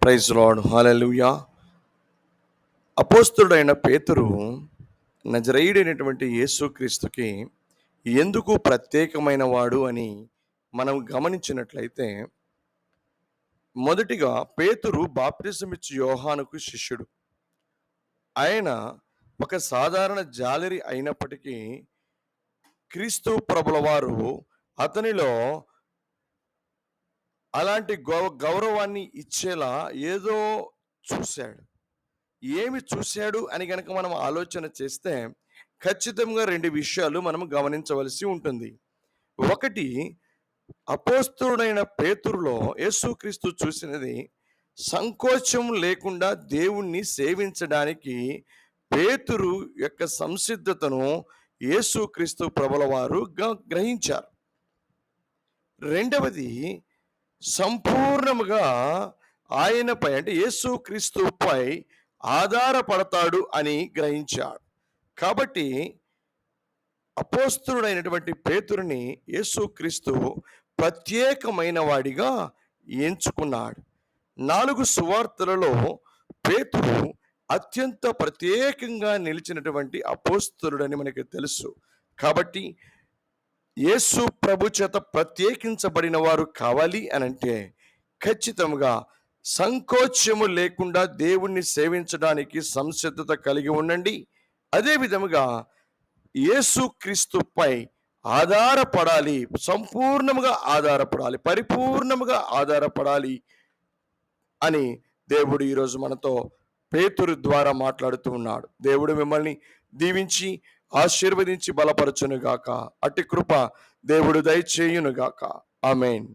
Praise lord, హల్లెలూయా. అపోస్తలుడైన పేతురు నజరేయుడైనటువంటి యేసుక్రీస్తుకి ఎందుకు ప్రత్యేకమైన వాడు అని మనం గమనించినట్లయితే, మొదటిగా పేతురు బాప్తిసమిచ్చు యోహానుకు శిష్యుడు. ఆయన ఒక సాధారణ జాలరి అయినప్పటికీ క్రీస్తు ప్రభుల వారు అతనిలో అలాంటి గౌరవాన్ని ఇచ్చేలా ఏదో చూశాడు. ఏమి చూశాడు అని గనక మనం ఆలోచన చేస్తే ఖచ్చితంగా రెండు విషయాలు మనం గమనించవలసి ఉంటుంది. ఒకటి, అపోస్తలుడైన పేతురులో యేసుక్రీస్తు చూసినది సంకోచం లేకుండా దేవుణ్ణి సేవించడానికి పేతురు యొక్క సంసిద్ధతను యేసుక్రీస్తు ప్రభుల వారు గ్రహించారు. రెండవది, సంపూర్ణముగా ఆయనపై అంటే యేసుక్రీస్తుపై ఆధారపడతాడు అని గ్రహించాడు. కాబట్టి అపోస్తలుడైనటువంటి పేతురుని యేసుక్రీస్తు ప్రత్యేకమైన వాడిగా ఎంచుకున్నాడు. 4 సువార్తలలో పేతురు అత్యంత ప్రత్యేకంగా నిలిచినటువంటి అపోస్తలుడని మనకి తెలుసు. కాబట్టి యేసు ప్రభు చేత ప్రత్యేకించబడిన వారు కావాలి అనంటే ఖచ్చితంగా సంకోచము లేకుండా దేవుణ్ణి సేవించడానికి సంసిద్ధత కలిగి ఉండండి. అదే విధముగా యేసుక్రీస్తుపై ఆధారపడాలి, సంపూర్ణముగా ఆధారపడాలి, పరిపూర్ణముగా ఆధారపడాలి అని దేవుడు ఈరోజు మనతో పేతురు ద్వారా మాట్లాడుతూ ఉన్నాడు. దేవుడు మిమ్మల్ని దీవించి ఆశీర్వదించి బలపరచునుగాక. అట్టి కృప దేవుడు దయచేయునుగాక. ఆమేన్.